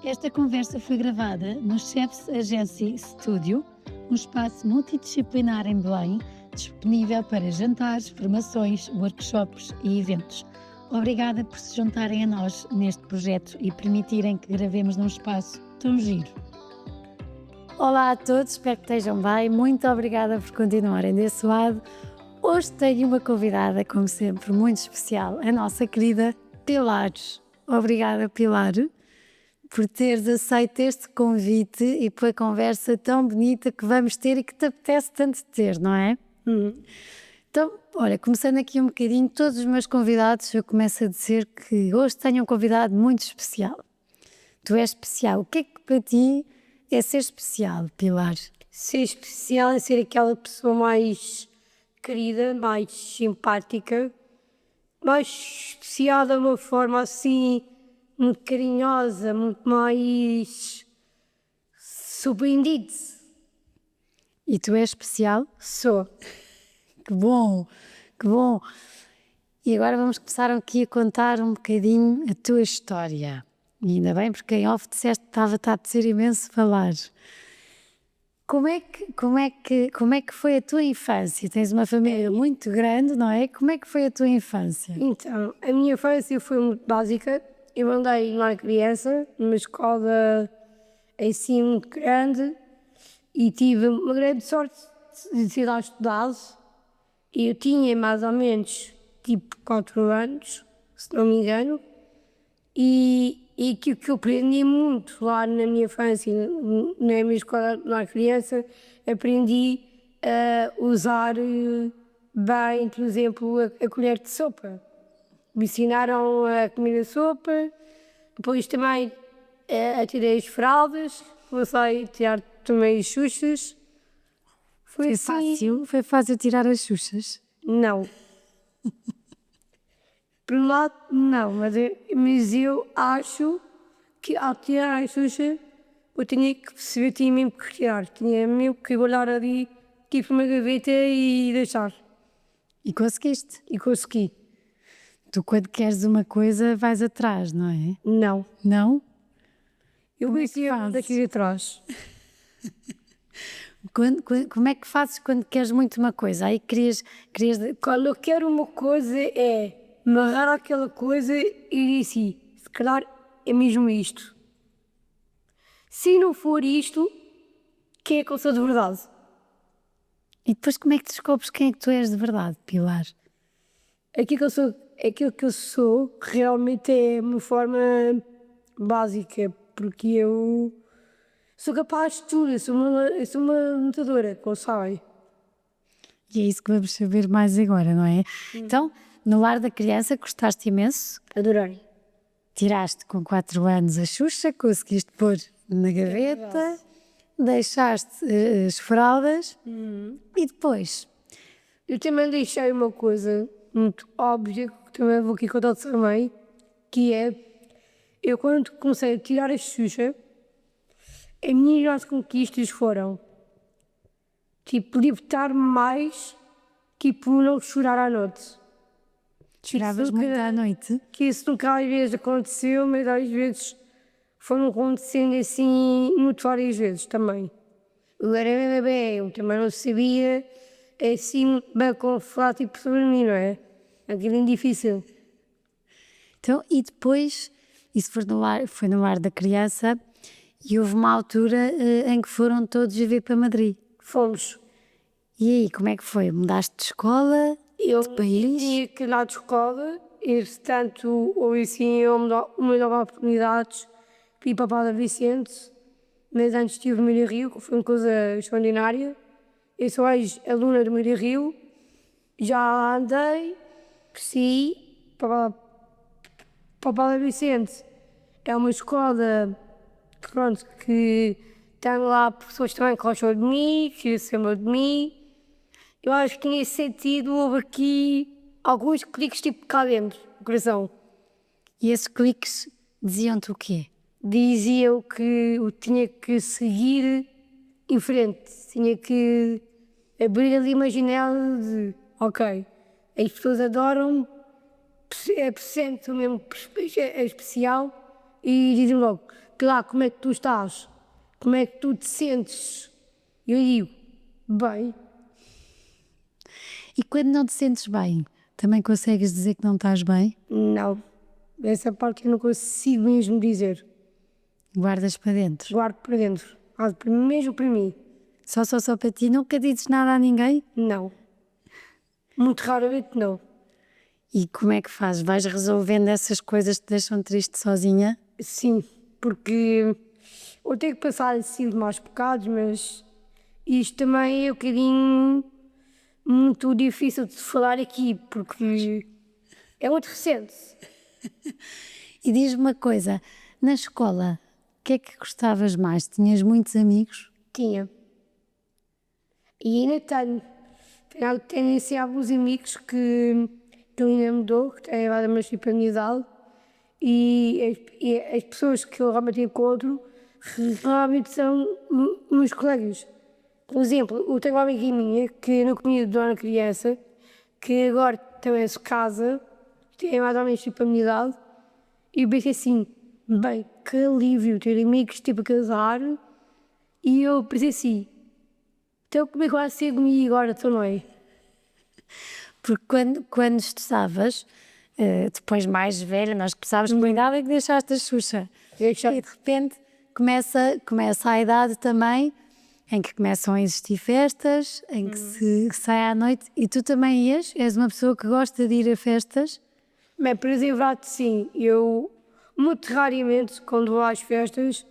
Esta conversa foi gravada no Chefs Agency Studio, um espaço multidisciplinar em Belém, disponível para jantares, formações, workshops e eventos. Obrigada por se juntarem a nós neste projeto e permitirem que gravemos num espaço tão giro. Olá a todos, espero que estejam bem. Muito obrigada por continuarem desse lado. Hoje tenho uma convidada, como sempre, muito especial, a nossa querida Pilar. Obrigada, Pilar, por teres aceito este convite e pela conversa tão bonita que vamos ter e que te apetece tanto ter, não é? Então, olha, começando aqui um bocadinho, todos os meus convidados, eu começo a dizer que hoje tenho um convidado muito especial. Tu és especial. O que é que para ti é ser especial, Pilar? Ser especial é ser aquela pessoa mais querida, mais simpática, mais especial de uma forma assim, muito carinhosa, muito mais surpreendida. E tu és especial? Sou. Que bom, que bom. E agora vamos começar aqui a contar um bocadinho a tua história. E ainda bem, porque em off disseste que estava a apetecer imenso falar. Como é que foi a tua infância? Tens uma família muito grande, não é? Como é que foi a tua infância? Então, a minha infância foi muito básica. Eu andei lá criança, numa escola assim muito grande e tive uma grande sorte de ser lá estudado. Eu tinha mais ou menos tipo 4 anos, se não me engano, e que eu aprendi muito lá na minha infância, na minha escola, na criança, aprendi a usar bem, por exemplo, a colher de sopa. Me ensinaram a comer a sopa, depois também a tirar as fraldas, comecei a tirar também as xuxas. Foi assim. fácil? Foi fácil tirar as xuxas? Não. Por um lado, não, mas eu acho que ao tirar a Xuxa eu tinha que perceber, tinha mesmo que retirar, tinha mesmo que olhar ali, tipo uma gaveta e deixar. E conseguiste? E consegui. Tu quando queres uma coisa vais atrás, não é? Não. Não? Eu Como é que conhecia fazes? daqui atrás. Como é que fazes quando queres muito uma coisa? Aí querias... Quando eu quero uma coisa é amarrar aquela coisa e dizer, se calhar é mesmo isto. Se não for isto, quem é que eu sou de verdade? E depois como é que descobres quem é que tu és de verdade, Pilar? Aquilo que eu sou realmente é uma forma básica, porque eu sou capaz de tudo, eu sou uma lutadora, como sabem. E é isso que vamos saber mais agora, não é? Então, no lar da criança gostaste imenso, Adorei. tiraste com 4 anos a Xuxa, conseguiste pôr na gaveta, deixaste as fraldas e depois? Eu também deixei uma coisa muito óbvia, que também vou aqui contar também, que é, eu quando comecei a tirar a Xuxa, as minhas grandes conquistas foram, tipo, libertar-me mais, tipo, não chorar à noite. Choravas muito à noite? Que isso nunca às vezes aconteceu, mas às vezes foram acontecendo assim muito várias vezes também. Eu era bebê, eu também não sabia assim muito bem como falar tipo sobre mim, não é? Aquilo é difícil. Então, e depois, isso foi no lar da criança e houve uma altura em que foram todos viver para Madrid. Fomos. E aí, como é que foi? Mudaste de escola, Eu de país? tinha que ir lá de escola, entretanto, houve assim uma nova oportunidades para ir para Padre Vicente, mas antes estive no Mira Rio, que foi uma coisa extraordinária. Eu sou ex-aluna do Mira Rio, já andei, cresci para o Padre Vicente. É uma escola que, pronto, que tem lá pessoas também que gostam de mim, que se amam de mim. Eu acho que nesse sentido houve aqui alguns cliques tipo cá dentro, no coração. E esses cliques diziam-te o quê? Diziam que eu tinha que seguir em frente, tinha que abrir ali uma janela de, ok, as pessoas adoram-me, sentem mesmo é especial e dizem logo, que lá, como é que tu estás? Como é que tu te sentes? Eu digo, bem, E quando não te sentes bem, também consegues dizer que não estás bem? não. Essa parte eu não consigo mesmo dizer. Guardas para dentro? Guardo para dentro. Mesmo para mim, Só para ti? Nunca dizes nada a ninguém? não. Muito raramente não. E como é que fazes? Vais resolvendo essas coisas que te deixam triste sozinha? Sim, porque eu tenho que passar assim de maus pecados, mas isto também é um bocadinho muito difícil de falar aqui, porque é muito recente. E diz-me uma coisa, na escola, o que é que gostavas mais? Tinhas muitos amigos? Tinha. E ainda tenho. Tenho assim alguns amigos que eu ainda me dou, que têm a minha espontaneidade, e as pessoas que eu realmente encontro realmente são meus colegas. Por exemplo, eu tenho uma amiga minha que eu não conheço de uma criança, que agora também se casa, tem mais ou menos tipo a minha idade, e eu pensei assim, bem, que alívio ter amigos tipo a casar, e eu pensei assim, então como é que vai ser comigo agora também? Porque quando estudavas, depois mais velha, nós começámos com a idade é que deixaste a Xuxa. Deixa- E de repente começa a idade também em que começam a existir festas, em que se sai à noite. E tu também ias? És uma pessoa que gosta de ir a festas? Bem, para dizer a verdade, sim, eu muito raramente, quando vou às festas,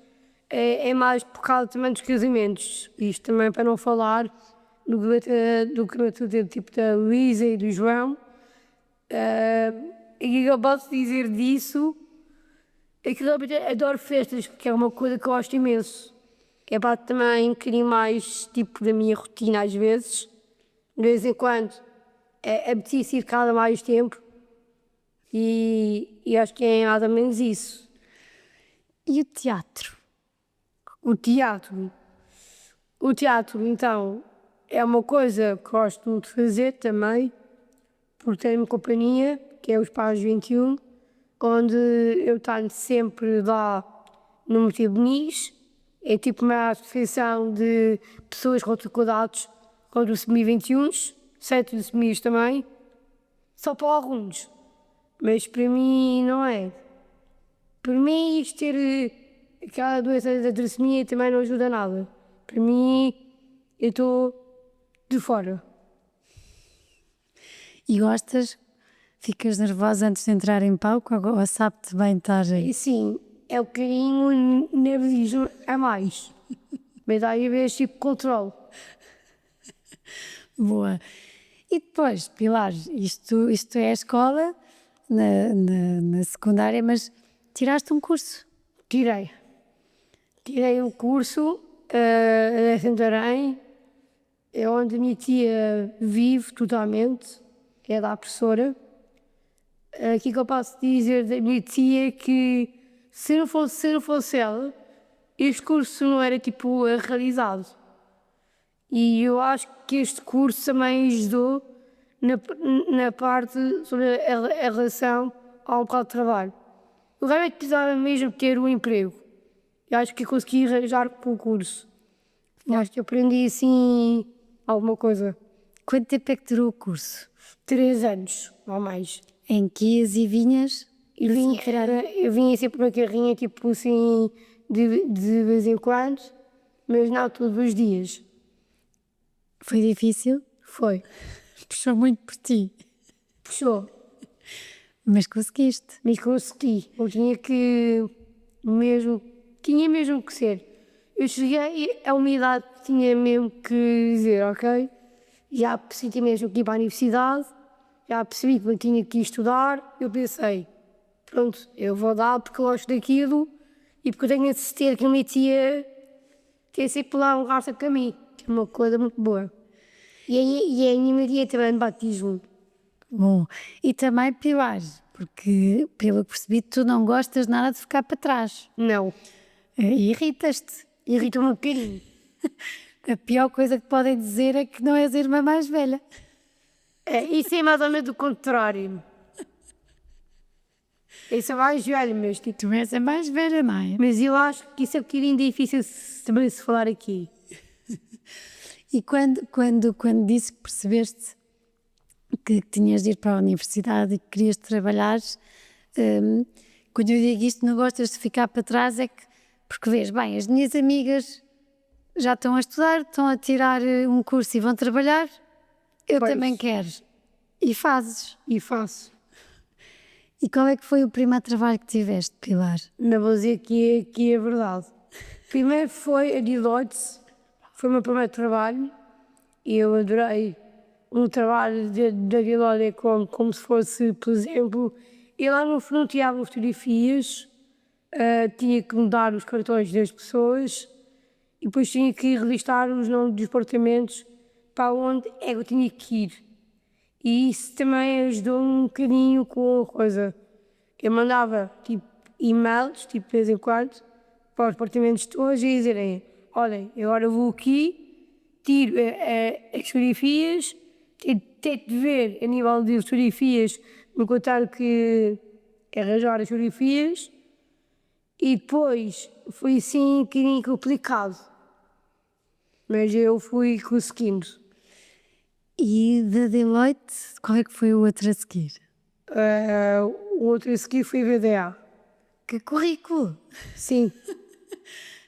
é mais por causa também dos casamentos. Isto também para não falar do que tipo da Luísa e do João. E eu posso dizer disso, é que realmente adoro festas, que é uma coisa que eu gosto imenso. É para também um bocadinho mais tipo da minha rotina às vezes. De vez em quando apetecia ir cada mais tempo e acho que é mais ou menos isso. E o teatro? O teatro. O teatro, então, é uma coisa que gosto muito de fazer também, porque tenho uma companhia, que é os Pais 21, onde eu tenho sempre lá no Motivo. É tipo uma associação de pessoas com dificuldades contra o semi-21, 7 semis também, só para alguns. Mas para mim não é. Para mim isto ter aquela doença da trissomia também não ajuda nada. Para mim eu estou de fora. E gostas? Ficas nervosa antes de entrar em palco ou sabe-te bem estar aí? E sim, é um bocadinho nervosismo a mais. Mas aí vez tipo controle. Boa. E depois, Pilar, isto é a escola na secundária, mas tiraste um curso. Tirei. Tirei um curso em Santarém, é onde a minha tia vive totalmente, é da professora. Aqui que eu posso dizer da minha tia é que se não fosse ela, este curso não era tipo realizado. E eu acho que este curso também ajudou na parte sobre a relação ao local de trabalho. Eu realmente precisava mesmo ter um emprego. Eu acho que consegui arranjar com o curso. Eu acho que aprendi assim alguma coisa. Quanto tempo é que durou o curso? 3 anos ou mais. Em que ias e vinhas? Eu vinha sempre na carrinha, tipo assim, de vez em quando, mas não todos os dias. Foi difícil? Foi. Puxou muito por ti, Puxou. mas conseguiste. Mas consegui. Eu tinha mesmo que ser. Eu cheguei a uma idade que tinha mesmo que dizer, ok, já percebi mesmo que ir para a universidade, já percebi que eu tinha que ir estudar, eu pensei, pronto, eu vou dar porque eu gosto daquilo e porque eu tenho a certeza que a minha tia tem sempre lá um raça para mim, que é uma coisa muito boa. E a minha tia também de batismo. Bom, e também Pilar, porque pelo que percebi tu não gostas nada de ficar para trás. Não, E irritas-te. irrita-me um bocadinho. A pior coisa que podem dizer é que não és a irmã mais velha. Isso é mais ou menos o contrário. Esse é mais velho, mas tipo. Tu és a mais velha, não é? Mas eu acho que isso é um bocadinho difícil também se falar aqui. E quando disse que percebeste que tinhas de ir para a universidade e que querias trabalhar, quando eu digo isto, não gostas de ficar para trás, é que, porque vês, bem, as minhas amigas já estão a estudar, estão a tirar um curso e vão trabalhar, eu Pois. também quero. E fazes. E faço. E qual é que foi o primeiro trabalho que tiveste, Pilar? Não vou dizer que é verdade. Primeiro foi a Deloitte, foi o meu primeiro trabalho e eu adorei. Um trabalho da Deloitte é como se fosse, por exemplo, eu lá no fundo tirava fotografias, tinha que mudar os cartões das pessoas e depois tinha que registrar os nomes dos apartamentos para onde é que eu tinha que ir. E isso também ajudou-me um bocadinho com a coisa. Eu mandava tipo e-mails, tipo de vez em quando, para os apartamentos todos e dizerem: olhem, agora vou aqui, tiro as fotografias, tento ver a nível de fotografias, me contaram que arranjar as fotografias e depois foi assim um bocadinho complicado. Mas eu fui conseguindo. E da Deloitte, qual é que foi o outro a seguir? O outro a seguir foi VDA. Que currículo! Sim,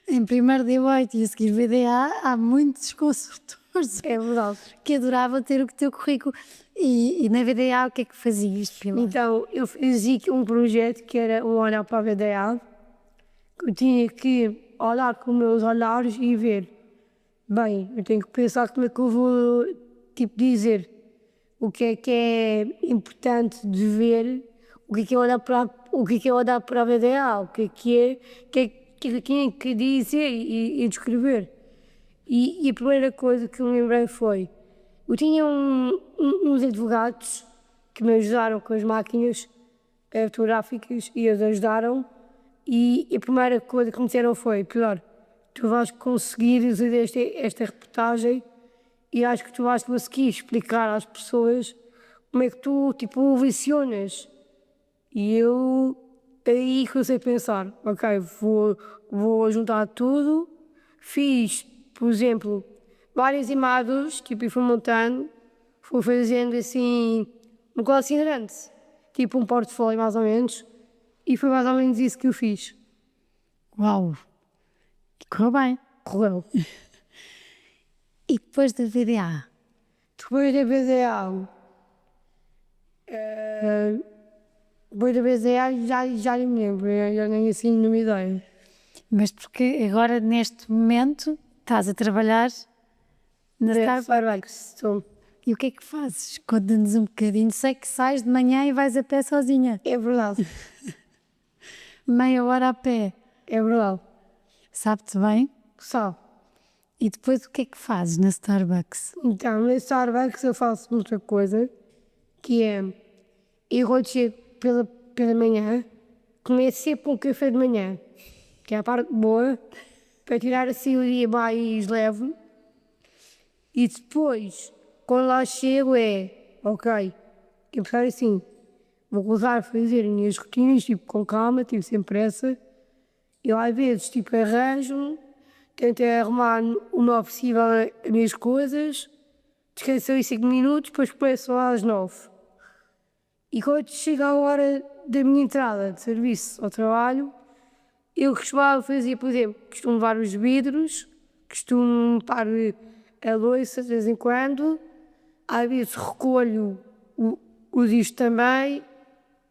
Em primeiro Deloitte e a seguir VDA, há muitos consultores é verdade. que adoravam ter o teu currículo. E na VDA, o que é que fazias, Pilar? Então, eu fazia aqui um projeto que era um olhar para a VDA, que eu tinha que olhar com os meus olhares e ver, bem, eu tenho que pensar como é que eu vou, tipo, dizer o que é importante de ver, o que é olhar para, o que é olhar para a VDA, o que eu tinha que dizer e descrever. E a primeira coisa que eu me lembrei foi, eu tinha uns advogados que me ajudaram com as máquinas fotográficas e eles ajudaram e a primeira coisa que me disseram foi, Pilar, tu vais conseguir fazer esta reportagem e acho que tu vais conseguir explicar às pessoas como é que tu, tipo, visionas. E eu aí comecei a pensar, ok, vou juntar tudo, fiz, por exemplo, várias imagens, tipo, e fui montando, fui fazendo assim, um negócio assim grande, tipo um portfólio mais ou menos, e foi mais ou menos isso que eu fiz. Uau! E correu bem. Correu. E depois da VDA? Depois da BDA, depois da BDA já nem me lembro, já nem assim nenhuma ideia. Mas porque agora, neste momento, estás a trabalhar na Starbucks. Starbucks, estou. E o que é que fazes? Conta-nos um bocadinho. Sei que sais de manhã e vais a pé sozinha. É verdade, Meia hora a pé. é verdade. Sabe-te bem? Só. E depois o que é que fazes na Starbucks? Então, na Starbucks eu faço muita coisa, que é, eu quando chego pela manhã, começo sempre um café de manhã, que é a parte boa, para tirar assim o dia mais leve. E depois, quando lá chego ok, eu pensar assim, vou começar a fazer as minhas rotinas, tipo, com calma, tipo, sem pressa. Eu às vezes, tipo, arranjo, tento arrumar o melhor possível as minhas coisas, descanso aí 5 minutos, depois começo lá às 9. E quando chega a hora da minha entrada de serviço ao trabalho, eu costumava fazer, por exemplo, costumo levar os vidros, costumo limpar a louça de vez em quando, às vezes recolho o disco também,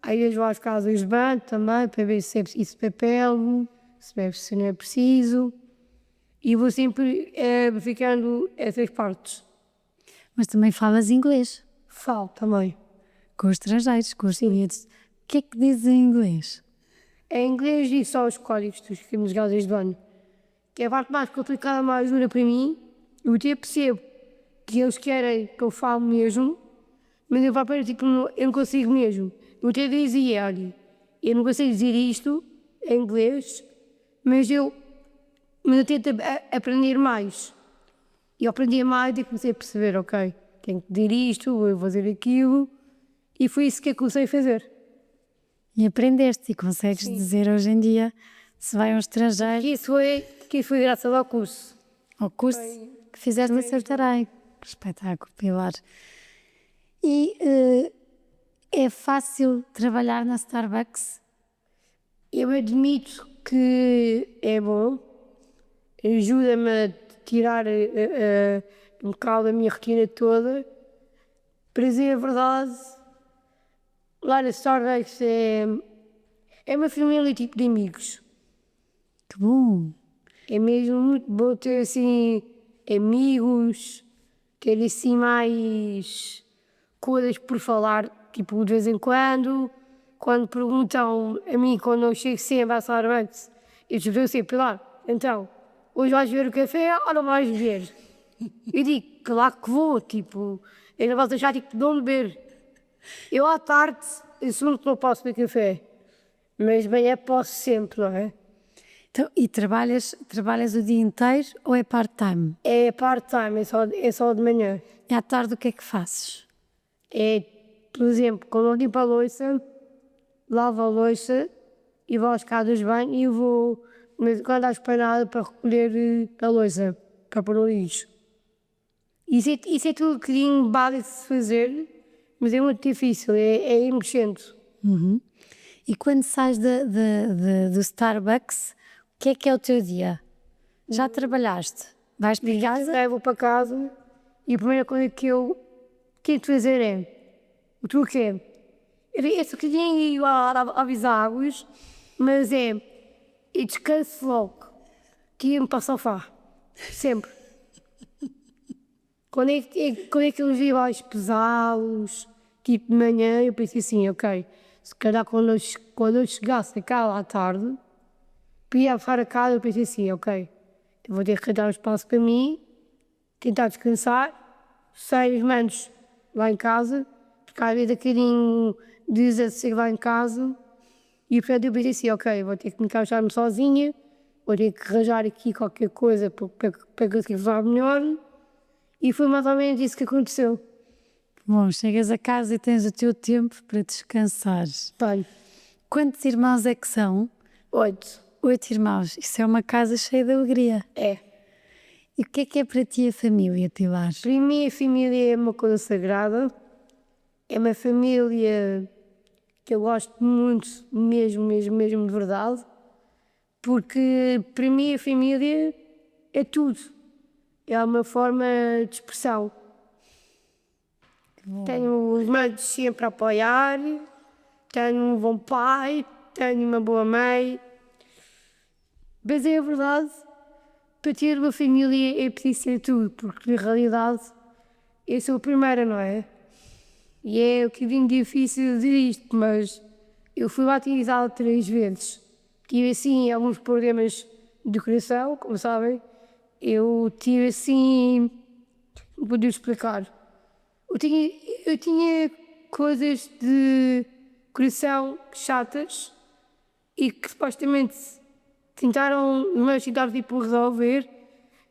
às vezes vou às casas de banho também, para ver se é preciso papel, se não é preciso, e vou sempre verificando essas partes. Mas também falas inglês. Falo também. Com os estrangeiros, com os clientes. O que é que dizes em inglês? Em inglês digo só os códigos dos casas de banho, que é a parte mais complicada, mais dura para mim. Eu até percebo que eles querem que eu fale mesmo, mas eu falo, tipo, eu não consigo mesmo. Eu até dizia, olha, eu não consigo dizer isto em inglês, mas eu tento aprender mais. E eu aprendi mais e comecei a perceber, ok, tenho que dizer isto, vou fazer aquilo, e foi isso que eu comecei a fazer. E aprendeste e consegues dizer hoje em dia, se vai a um estrangeiro, Que isso foi graças ao curso. ao curso que fizeste a Sartarei. Que espetáculo, Pilar. E é fácil trabalhar na Starbucks? Eu admito que é bom, ajuda-me a tirar um bocado da minha rotina toda. Para dizer a verdade, lá na Starbucks é uma família tipo de amigos. Que bom! É mesmo muito bom ter assim amigos, ter assim mais coisas por falar, tipo de vez em quando perguntam a mim quando eu chego sempre à Starbucks, eu digo sempre, Pilar, então, hoje vais beber o café ou não vais beber? Eu digo, claro que vou, tipo, eu não vou deixar tipo, de não beber. Eu à tarde, assumo que não posso beber café, mas de manhã posso sempre, não é? Então, e trabalhas o dia inteiro ou é part-time? É part-time, é só de manhã. E à tarde o que é que fazes? É, por exemplo, quando eu limpo a louça, lavo a louça e vou às casas de banho e vou, mas quando há esplanada para recolher a louça, para pôr no lixo. Isso é tudo um bocadinho básico de se fazer, mas é muito difícil, é ir mexendo. Uhum. E quando sais do Starbucks, o que é o teu dia? Já trabalhaste? Vais para casa? Aí vou para casa e a primeira coisa que eu tento fazer é, o truque é, eu só queria ir avisar águas, mas eu descanso logo, que ia-me para o sofá, sempre. Quando é que eles iam mais pesados, tipo de manhã, eu pensei assim, ok, se calhar quando eu chegasse cá à tarde, para ir a fora a casa, eu pensei assim, ok, eu vou ter que arranjar um espaço para mim, tentar descansar, sair os manos lá em casa, porque às vezes aquele desassossego lá em casa, e portanto eu pensei assim, ok, vou ter que me encaixar-me sozinha, vou ter que arranjar aqui qualquer coisa para conseguir falar melhor, e foi mais ou menos isso que aconteceu. Bom, chegas a casa e tens o teu tempo para descansares. Bem, Quantos irmãos é que são? 8. 8 irmãos. Isso é uma casa cheia de alegria. É. E o que é para ti a família, Pilar? Para mim a família é uma coisa sagrada, é uma família que eu gosto muito, mesmo de verdade, porque para mim a família é tudo, é uma forma de expressão. Tenho os meus sempre a apoiar, tenho um bom pai, tenho uma boa mãe, mas é a verdade, para ter uma família é preciso ser tudo, porque na realidade eu sou a primeira, não é? E é um bocadinho difícil dizer isto, mas eu fui batizada 3 vezes. Tive assim alguns problemas de coração, como sabem. Eu tive assim. Não vou explicar. Eu tinha coisas de coração chatas e que supostamente tentaram me ajudar tipo, a resolver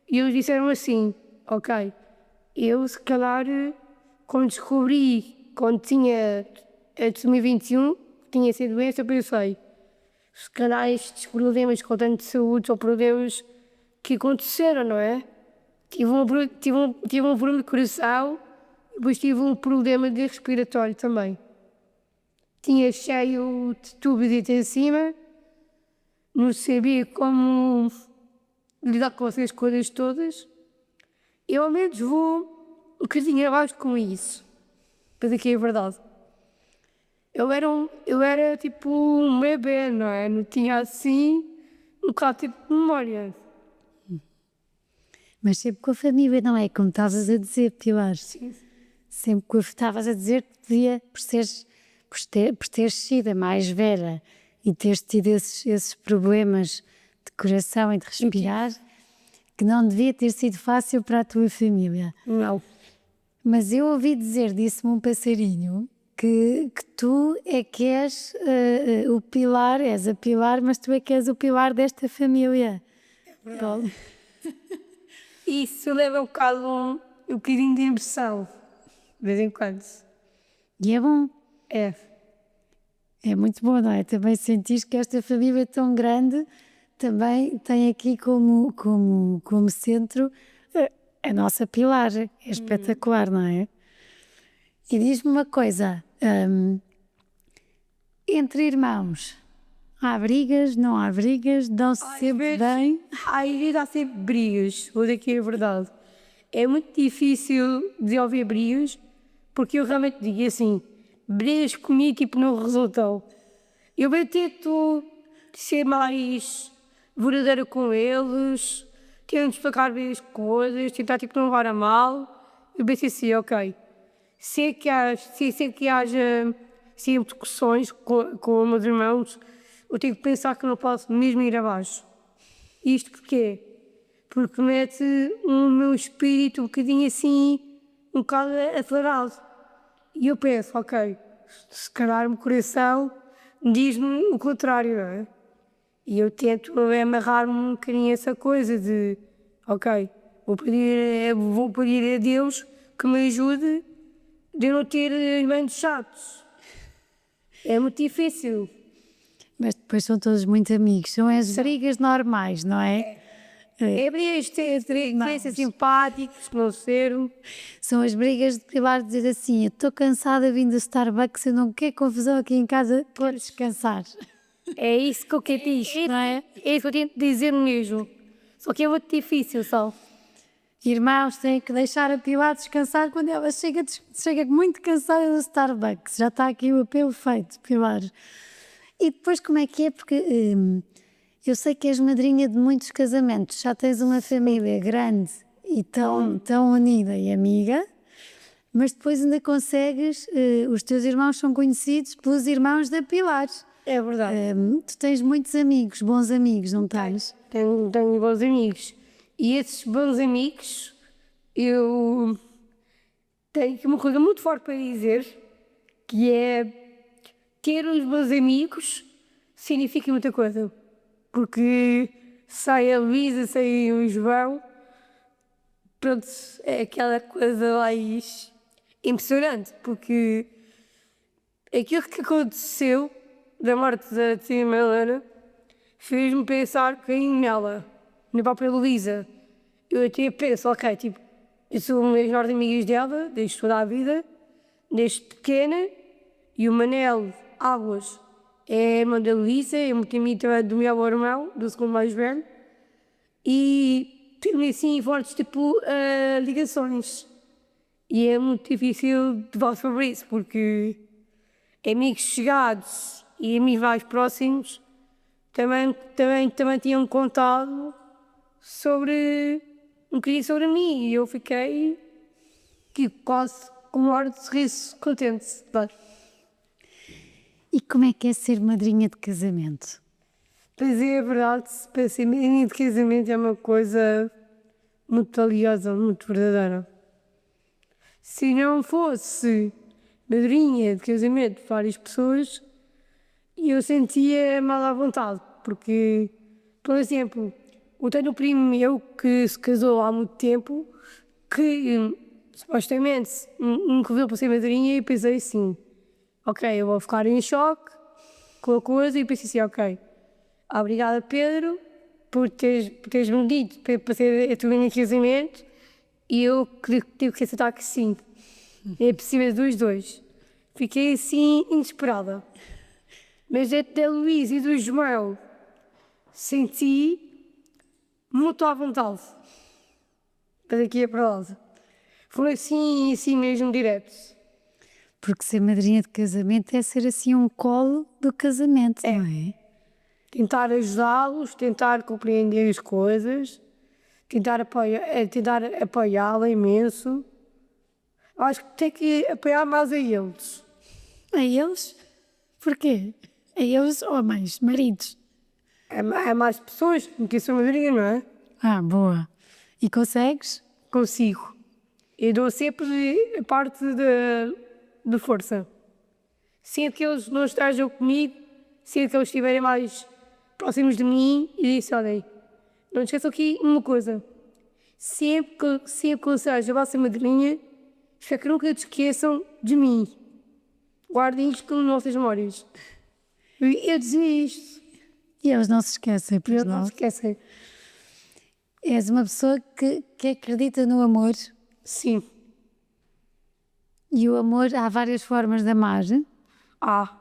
e eles disseram assim, ok, eu se calhar quando descobri, quando tinha a 2021, que tinha sido doença, eu pensei, se calhar estes problemas com tanto de saúde são problemas que aconteceram, não é? Tive um problema de coração e depois tive um problema de respiratório também. Tinha cheio de tubitos em cima, não sabia como lidar com essas coisas todas. Eu ao menos vou um bocadinho abaixo com isso, para dizer que é verdade. Eu era tipo um bebê, não é? Não tinha assim um bocado tipo de memória. Mas sempre com a família, não é? Como estavas a dizer, Pilar. Sim. Sempre que estavas a dizer que podia, por teres sido a mais velha e teres tido esses problemas de coração e de respirar, que não devia ter sido fácil para a tua família. Não. Mas eu ouvi dizer, disse-me um passarinho, que tu é que és o pilar, és a pilar, mas tu é que és o pilar desta família. Então, Isso leva um bocadinho de emoção, de vez em quando. e é bom. É. É muito bom, não é? Também sentir que esta família tão grande também tem aqui como centro a nossa pilar. É espetacular, não é? E diz-me uma coisa, entre irmãos, há brigas, não há brigas, dão-se sempre bem? Às vezes há sempre brigas, vou dizer que é verdade. É muito difícil desenvolver brigas, porque eu realmente digo assim, brigas comigo tipo não resultam. Eu bem tento ser mais verdadeira com eles, tento explicar bem as coisas, tentar tipo não levar a mal. Eu penso assim, ok, se haja sempre discussões com os meus irmãos, eu tenho que pensar que não posso mesmo ir abaixo. Isto porquê? Porque mete o meu espírito um bocadinho assim, um bocado acelerado. E eu penso, ok, se calhar o meu coração diz-me o contrário, não é? E eu tento amarrar-me um bocadinho a essa coisa de, ok, vou pedir a Deus que me ajude de eu não ter irmãos chatos. É muito difícil. Mas depois são todos muito amigos, são as brigas normais, não é? É brigas ter ser simpáticos, não ser. São as brigas de pilar dizer assim, eu estou cansada vindo do Starbucks, eu não quero confusão aqui em casa, quero descansar. É isso que eu quero dizer, Não é? é isso que eu tento dizer mesmo. Só que é muito difícil, só. Irmãos têm que deixar a Pilar descansar quando ela chega muito cansada do Starbucks. Já está aqui o apelo feito, Pilar. E depois como é que é? Porque eu sei que és madrinha de muitos casamentos, já tens uma família grande e tão unida e amiga, mas depois ainda consegues, os teus irmãos são conhecidos pelos irmãos da Pilar. É verdade. Tu tens muitos amigos, bons amigos, não tens? Tenho bons amigos. E esses bons amigos, eu tenho aqui uma coisa muito forte para dizer, que é ter uns bons amigos significa muita coisa. Porque sai a Luísa, sai o João, pronto, é aquela coisa mais impressionante, porque aquilo que aconteceu da morte da tia Helena fez-me pensar um bocadinho nela, na própria Luísa. Eu até penso, ok, tipo, eu sou uma das melhores amigas dela, desde toda a vida, desde pequena, e o Manel Águas é a irmã da Luísa, é muito amiga do meu irmão, do segundo mais velho, e tenho assim fortes, tipo, ligações. E é muito difícil de falar sobre isso, porque amigos chegados e amigos mais próximos também tinham contado sobre um bocadinho sobre mim e eu fiquei quase com um ar de sorriso contente. E como é que é ser madrinha de casamento? Pois é verdade, para ser madrinha de casamento é uma coisa muito valiosa, muito verdadeira. Se não fosse madrinha de casamento de várias pessoas, eu sentia mal à vontade, porque, por exemplo, eu tenho um primo meu que se casou há muito tempo, que supostamente me convidou para ser madrinha e pensei assim, ok, eu vou ficar em choque com a coisa e pensei assim, ok, obrigada Pedro por teres-me dito para ser a tua madrinha de casamento e eu tive que aceitar que sim, é possível dos dois. Fiquei assim inesperada. Mas até da Luís e do João senti muito à vontade. Mas aqui é verdade. Foi assim mesmo direto. Porque ser madrinha de casamento é ser assim um colo do casamento, não é? Tentar ajudá-los, tentar compreender as coisas, tentar apoiá-la imenso. Acho que tem que apoiar mais a eles. A eles? Porquê? A eles ou a mais maridos? Há mais pessoas que são madrinha, não é? Ah, boa. E consegues? Consigo. Eu dou sempre a parte de força. Sinto que eles não estejam comigo, sinto que eles estiverem mais próximos de mim e disse, olhem, não esqueçam aqui uma coisa. Sempre que eu seja a vossa madrinha, espero que nunca te esqueçam de mim. Guardem isto nas vossas memórias. Eu dizia isto, E eles não se esquecem, pois eu não não. se esquecem. És uma pessoa que acredita no amor, Sim, e o amor, há várias formas de amar. há.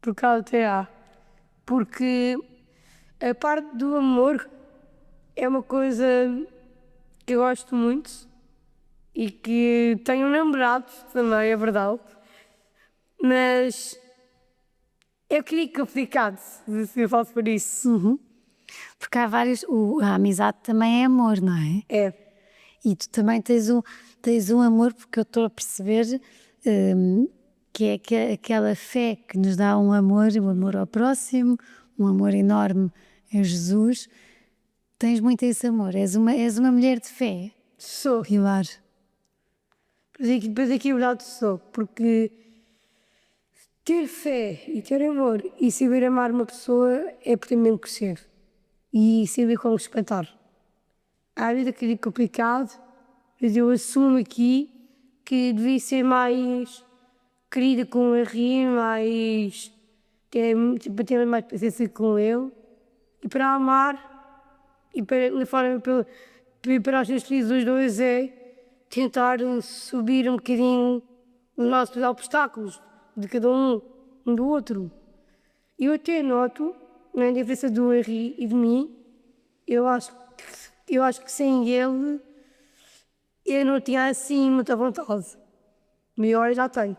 Por causa até há. Porque a parte do amor é uma coisa que eu gosto muito e que tenho um namorado também, é verdade. Mas é um bocadinho complicado se eu faço por isso. Porque há vários. A amizade também é amor, não é? É, E tu também tens um amor, porque eu estou a perceber que é aquela fé que nos dá um amor, o amor ao próximo, um amor enorme a Jesus. Tens muito esse amor. És uma mulher de fé, sou. Pilar. Depois aqui é verdade sou, porque ter fé e ter amor e saber amar uma pessoa é por mesmo crescer e saber como respeitar. Há vida que é complicado, mas eu assumo aqui que devia ser mais querida com o Henri, mais ter mais paciência com ele e para amar e para a forma para os seus filhos os dois é tentar subir um bocadinho os nossos obstáculos de cada um do outro. Eu até noto, na diferença do Henri e de mim, eu acho que sem ele eu não tinha assim muita vontade. Melhor eu já tenho.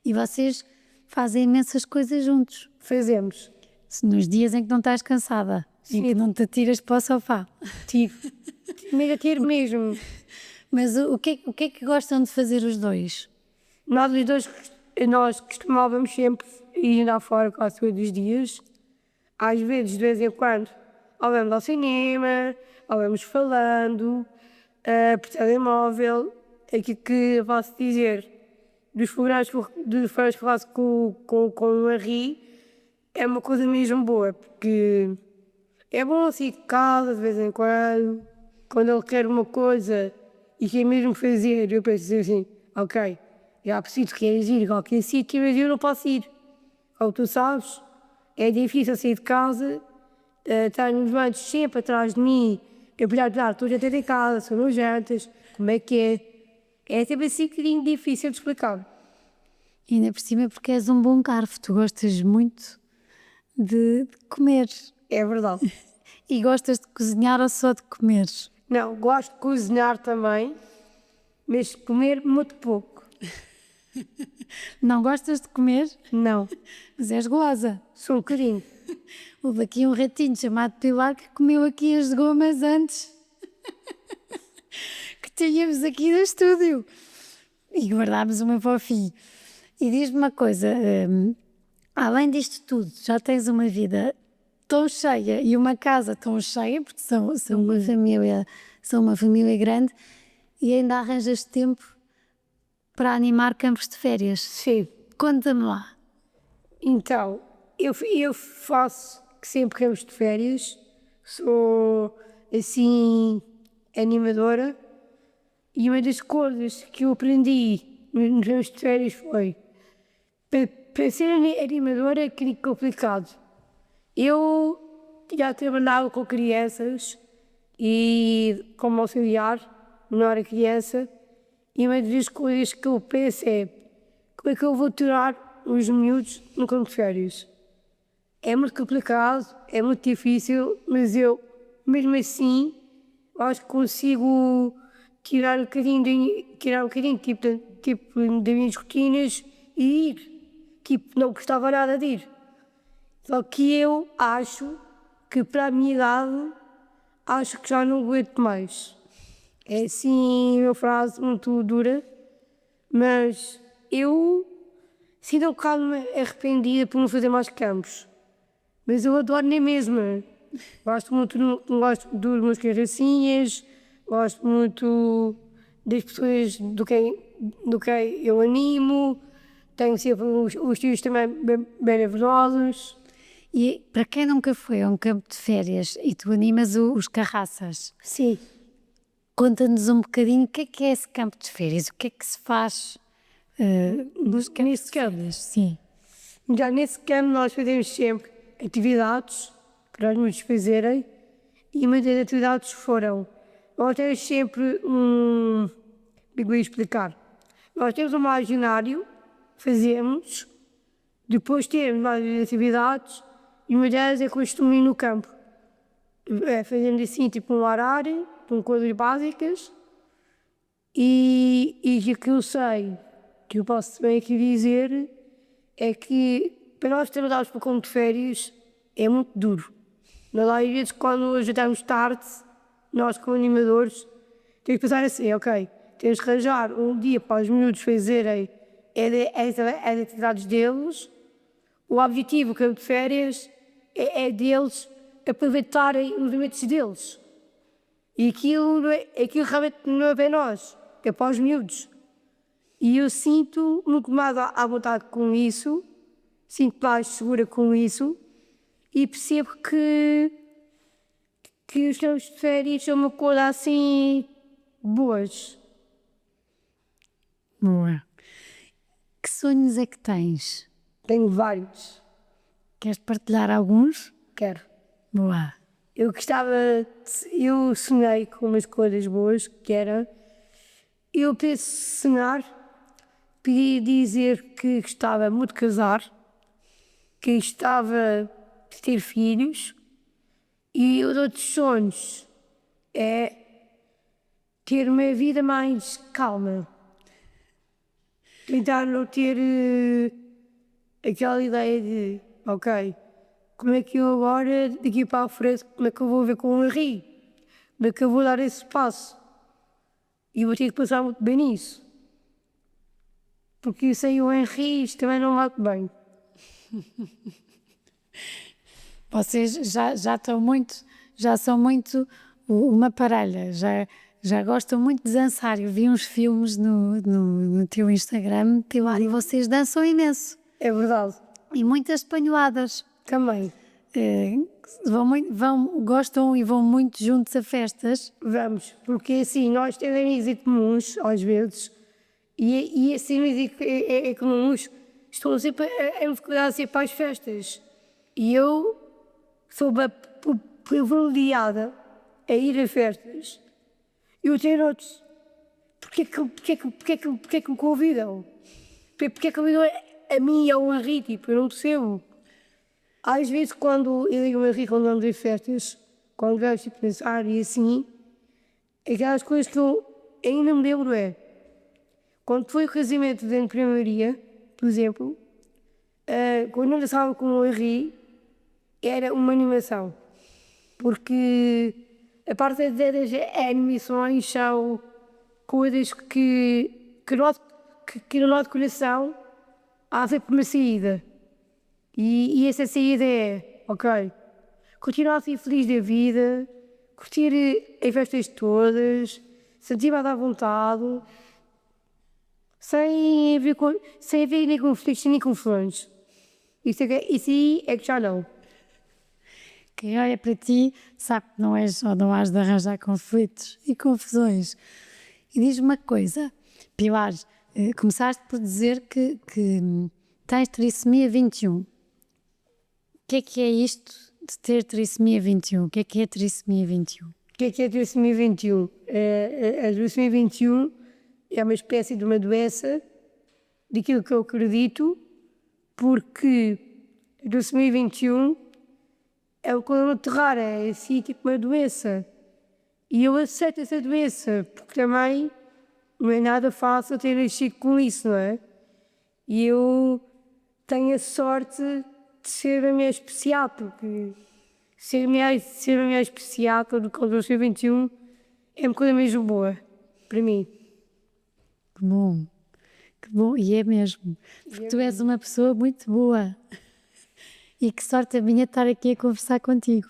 E vocês fazem imensas coisas juntos. Fazemos. Nos dias em que não estás cansada, em que não te atiras para o sofá. Tiro. Mega tiro mesmo. Mas o que é que gostam de fazer os dois? Nós os dois, nós costumávamos sempre ir lá fora quase todos os dias. Às vezes, de vez em quando, ou vamos ao cinema, ou vamos falando, por telemóvel. Aquilo que eu posso dizer dos programas que faço com o Henri é uma coisa mesmo boa, porque é bom assim de casa de vez em quando ele quer uma coisa e quer mesmo fazer, eu penso assim, ok, já preciso que queres ir a qualquer sítio, mas eu não posso ir. Como tu sabes, é difícil sair de casa, estar nos banhos sempre atrás de mim, eu olhar, estou já em casa, são nojentas, como é que é? É sempre assim um bocadinho difícil de explicar. E ainda por cima porque és um bom garfo, tu gostas muito de comer. É verdade. E gostas de cozinhar ou só de comer? Não, gosto de cozinhar também, mas comer muito pouco. Não gostas de comer? Não, Mas és gulosa. sou um bocadinho. Houve aqui um ratinho chamado Pilar que comeu aqui as gomas antes que tínhamos aqui no estúdio. E guardámos uma para o fim. E diz-me uma coisa, além disto tudo, já tens uma vida tão cheia e uma casa tão cheia, porque são uma família grande, e ainda arranjas tempo para animar campos de férias. Sim. Conta-me lá. Então, eu faço que sempre campos de férias, sou assim animadora e uma das coisas que eu aprendi nos campos de férias foi para ser animadora é que complicado. Eu já trabalhava com crianças e como auxiliar, não era criança, e uma das coisas que eu penso é como é que eu vou tirar os miúdos no campo de férias. É muito complicado, é muito difícil, mas eu, mesmo assim, acho que consigo tirar um bocadinho tipo das minhas rotinas e ir. Tipo, não gostava nada de ir. Só que eu acho que para a minha idade, acho que já não aguento mais. É assim uma frase muito dura, mas eu sinto um bocado arrependida por não fazer mais campos. Mas eu adoro nem mesmo. Gosto muito dos meus criancinhas, gosto muito das pessoas do quem eu animo, tenho sempre os tios também maravilhosos. E para quem nunca foi a um campo de férias e tu animas os carraças, Sim. conta-nos um bocadinho o que é esse campo de férias, o que é que se faz, nesse campo, sim. Já nesse campo nós fazemos sempre atividades para os miúdos fazerem e uma das atividades foram, nós temos sempre como é que eu vou explicar? Nós temos um imaginário, fazemos, depois temos várias atividades e uma delas é construir no campo. Fazemos assim, tipo um horário, com coisas básicas e o que eu sei, que eu posso também aqui dizer, é que para nós trabalharmos para como de férias é muito duro. Nós às vezes quando já estamos tarde, nós como animadores, temos que pensar assim, ok, temos que arranjar um dia para os miúdos fazerem as atividades deles. O objetivo do campo de férias é deles aproveitarem os momentos deles. E aquilo realmente não é para nós, é para os miúdos. E eu sinto muito mais à vontade com isso, sinto mais segura com isso e percebo que os campos de férias são uma coisa assim boas. Boa. Que sonhos é que tens? Tenho vários. Queres partilhar alguns? Quero. Boa. Eu sonhei com umas coisas boas, que era, eu penso sonhar, podia dizer que gostava muito de casar, que gostava de ter filhos, e os outros sonhos é ter uma vida mais calma. Tentar não ter aquela ideia de, ok, como é que eu agora, daqui para a frente, como é que eu vou ver com o Henri? Como é que eu vou dar esse passo? E vou ter que pensar muito bem nisso. Porque sem o Henri isto também não vai bem. Vocês já são muito uma parelha, já gostam muito de dançar. Eu vi uns filmes no teu Instagram, e vocês dançam imenso. É verdade. E muitas espanholadas. Também. Gostam e vão muito juntos a festas. Vamos, porque assim, nós temos amigos em comuns, às vezes, e esses amigos em comuns estão sempre a me convidar sempre para as festas. E eu sou privilegiada a ir a festas. Eu tenho outros. Porquê que me convidam? Porquê que convidam a mim e ao Henri? Tipo, eu não percebo. Às vezes, quando eu e o Henri, quando vamos a festas, quando vamos tipo, pensar e assim, aquelas coisas que eu ainda me lembro é, quando foi o casamento da Ana Maria, por exemplo, quando eu dançava com o Henri, era uma animação. Porque a parte das animações são coisas que no nosso coração há sempre uma saída. E essa saída é, ok, continuar a ser feliz da vida, curtir as festas todas, sentir mais à vontade, sem haver nem conflitos nem confusões. Isso aí é que já não. Quem olha para ti sabe que não has de arranjar conflitos e confusões. E diz-me uma coisa, Pilar, começaste por dizer que tens trissomia 21. O que é isto de ter trissomia 21? O que é trissomia 21? O que é trissomia 21? A trissomia 21 é uma espécie de uma doença, daquilo que eu acredito, porque a trissomia 21 é um problema terrário, é assim tipo uma doença. E eu aceito essa doença, porque também não é nada fácil ter nascido com isso, não é? E eu tenho a sorte de ser a minha especial, porque ser a minha especial quando eu 21 é uma coisa mesmo boa, para mim. Que bom, e é mesmo, porque tu és uma pessoa muito boa. E que sorte a minha estar aqui a conversar contigo.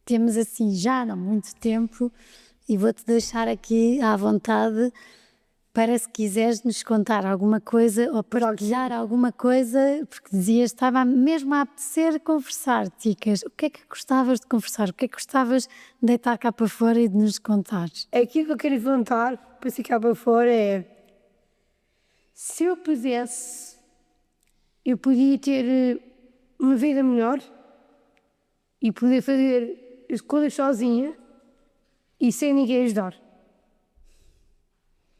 Temos assim já há muito tempo e vou-te deixar aqui à vontade para se quiseres nos contar alguma coisa ou partilhar alguma coisa, porque dizias que estava mesmo a apetecer conversar, Ticas. O que é que gostavas de conversar? O que é que gostavas de deitar cá para fora e de nos contar? Aquilo que eu quero contar para ficar para fora é se eu pudesse, eu podia ter uma vida melhor e poder fazer as coisas sozinha e sem ninguém ajudar.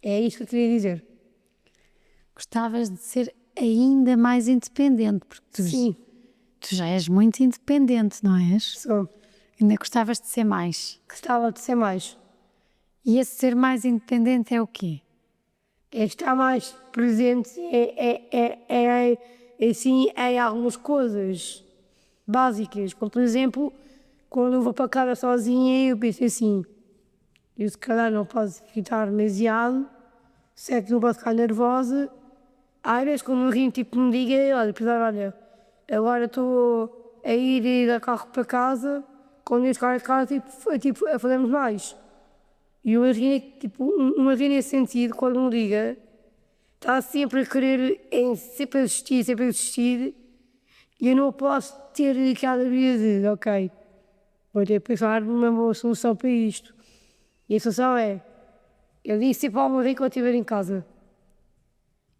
É isto que eu queria dizer. Gostavas de ser ainda mais independente, porque Sim, tu já és muito independente, não és? sou. Ainda gostavas de ser mais. Gostava de ser mais. E esse ser mais independente é o quê? É estar mais presente assim, em algumas coisas básicas, como por exemplo, quando eu vou para casa sozinha, eu penso assim, eu se calhar não posso ficar demasiado, sei que não posso ficar nervosa. Às vezes quando me rio, tipo, me diga, olha, agora estou a ir de carro para casa, quando eu chegar a casa, tipo, fazemos mais. E eu rio, tipo, uma rio nesse sentido, quando me liga, está sempre a querer, sempre a assistir, e eu não posso ter aquela vida de, ok, vou ter que pensar numa boa solução para isto. E a solução é, eu disse sempre ao meu rei quando eu estiver em casa,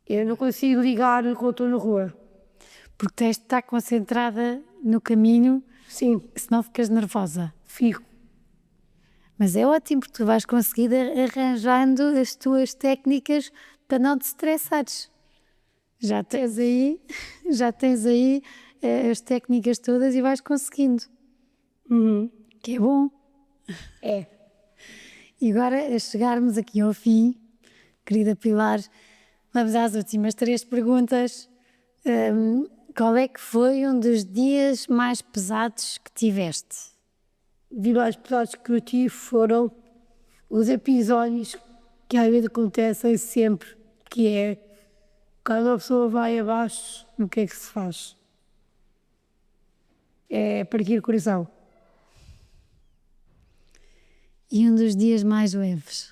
eu não consigo ligar quando estou na rua. Porque tens de estar concentrada no caminho, Sim, senão ficas nervosa. fico. Mas é ótimo porque tu vais conseguir arranjando as tuas técnicas para não te estressares. Já tens aí as técnicas todas e vais conseguindo. Que é bom. É. E agora, a chegarmos aqui ao fim, querida Pilar, vamos às últimas 3 perguntas. Qual é que foi um dos dias mais pesados que tiveste? Os dias mais pesados que eu tive foram os episódios que às vezes acontecem sempre, que é quando uma pessoa vai abaixo, o que é que se faz? É partir o coração. E um dos dias mais leves?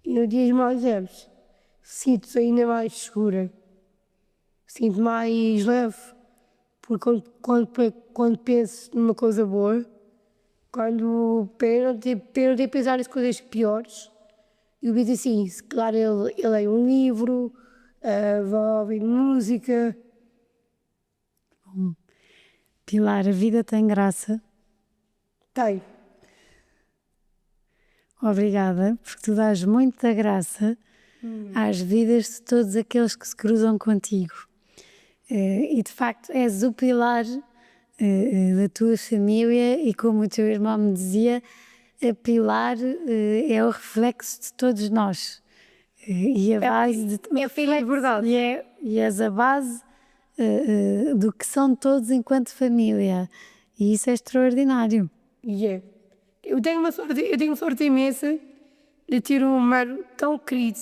E nos dias mais leves, sinto-se ainda mais segura, sinto mais leve, porque quando penso numa coisa boa, quando para não ter pensar nas coisas piores, eu penso assim, se calhar ele lê um livro, vai ouvir música. Pilar, a vida tem graça. Tem. Obrigada, porque tu dás muita graça às vidas de todos aqueles que se cruzam contigo. E de facto és o pilar da tua família e como o teu irmão me dizia, a Pilar é o reflexo de todos nós. E a base de É filho de verdade. e és a base do que são todos enquanto família. E isso é extraordinário. E é. Eu tenho uma sorte imensa de ter um mano tão querido.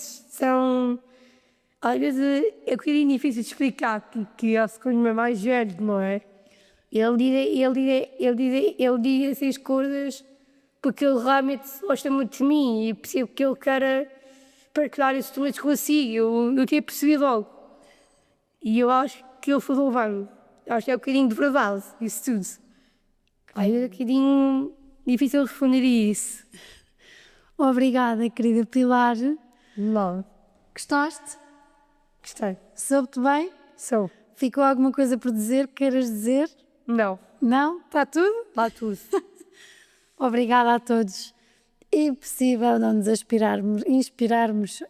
Às vezes é um bocadinho difícil de explicar que eu sou o mais velho, não é? Ele diz essas coisas porque ele realmente gosta muito de mim e percebo que ele quer partilhar esses momentos consigo. Eu tinha percebido logo. E eu acho que ele foi louvado. Acho que é um bocadinho de verdade, isso tudo. Aí é um bocadinho difícil responder a isso. Obrigada, querida Pilar. Não. Gostaste? Gostei. Soube-te bem? Sou. Ficou alguma coisa por dizer que queiras dizer? Não. Não? Está tudo? Lá tudo. Obrigada a todos. É impossível não nos inspirarmos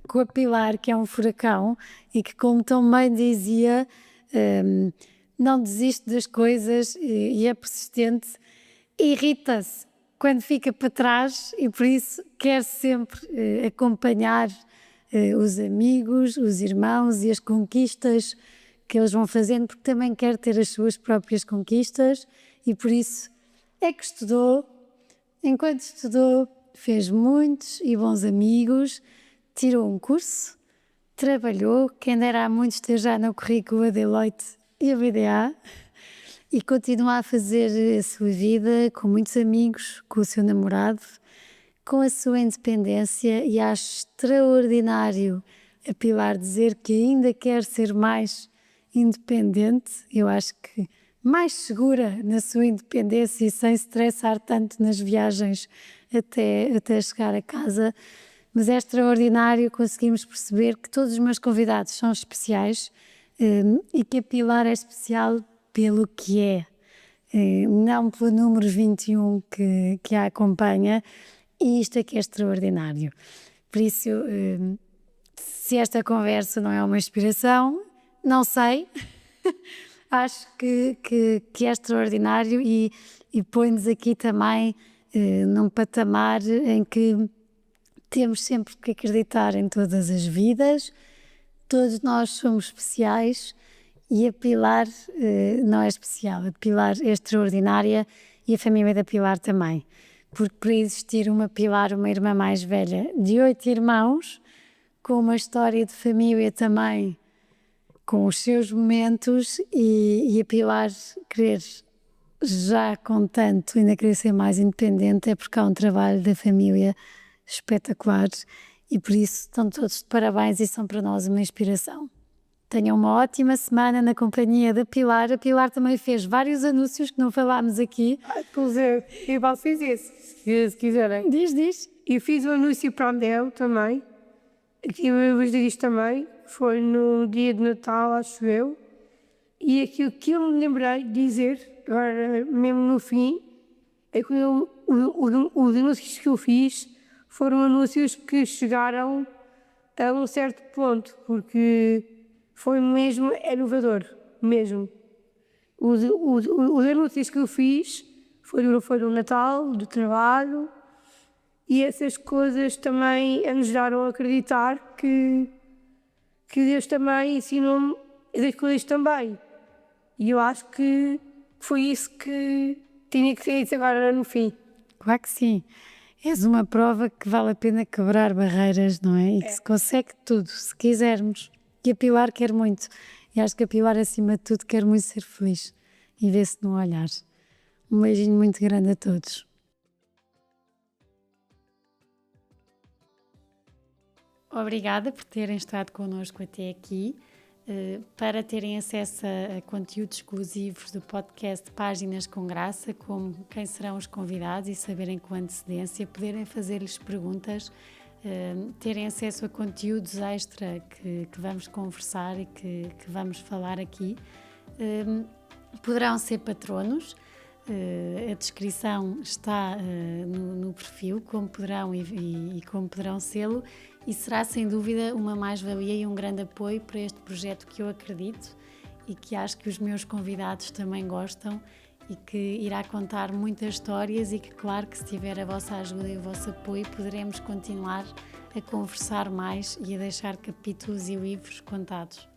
com a Pilar, que é um furacão e que, como tão bem dizia, não desiste das coisas e é persistente. Irrita-se quando fica para trás e por isso quer sempre acompanhar os amigos, os irmãos e as conquistas que eles vão fazendo, porque também quer ter as suas próprias conquistas e por isso é que estudou. Enquanto estudou, fez muitos e bons amigos, tirou um curso, trabalhou, quem dera há muitos ter já no currículo a Deloitte e a BDA, e continua a fazer a sua vida com muitos amigos, com o seu namorado, com a sua independência, e acho extraordinário a Pilar dizer que ainda quer ser mais independente. Eu acho que mais segura na sua independência e sem estressar tanto nas viagens até chegar a casa, mas é extraordinário conseguirmos perceber que todos os meus convidados são especiais e que a Pilar é especial pelo que é, não pelo número 21 que a acompanha, e isto é que é extraordinário. Por isso, se esta conversa não é uma inspiração, não sei, acho que é extraordinário e põe-nos aqui também num patamar em que temos sempre que acreditar em todas as vidas, todos nós somos especiais e a Pilar não é especial, a Pilar é extraordinária e a família da Pilar também, porque para existir uma Pilar, uma irmã mais velha de 8 irmãos, com uma história de família também, com os seus momentos e a Pilar querer já com tanto ainda querer ser mais independente, é porque há um trabalho da família espetacular e por isso estão todos de parabéns e são para nós uma inspiração. Tenham uma ótima semana na companhia da Pilar. A Pilar também fez vários anúncios que não falámos aqui. Pois é, eu posso fazer se quiserem. Diz. Eu fiz um anúncio para a Andel também, aqui eu vos digo isto também, foi no dia de Natal, acho eu, e aquilo que eu me lembrei de dizer, agora mesmo no fim, é que os anúncios que eu fiz foram anúncios que chegaram a um certo ponto, porque foi mesmo inovador, mesmo. Os anúncios que eu fiz foram do Natal, do trabalho, e essas coisas também nos ajudaram a acreditar que Deus também ensinou-me essas coisas também. E eu acho que foi isso que tinha que ser isso agora no fim. Claro que sim. És uma prova que vale a pena quebrar barreiras, não é? E que se consegue tudo, se quisermos. E a Pilar quer muito. E acho que a Pilar, acima de tudo, quer muito ser feliz. E vê-se no olhar. Um beijinho muito grande a todos. Obrigada por terem estado connosco até aqui. Para terem acesso a conteúdos exclusivos do podcast Páginas com Graça, como quem serão os convidados e saberem com antecedência, poderem fazer-lhes perguntas, terem acesso a conteúdos extra que vamos conversar e que vamos falar aqui, poderão ser patronos. A descrição está no perfil, como poderão e como poderão sê-lo, e será sem dúvida uma mais-valia e um grande apoio para este projeto que eu acredito e que acho que os meus convidados também gostam e que irá contar muitas histórias e que, claro, que se tiver a vossa ajuda e o vosso apoio, poderemos continuar a conversar mais e a deixar capítulos e livros contados.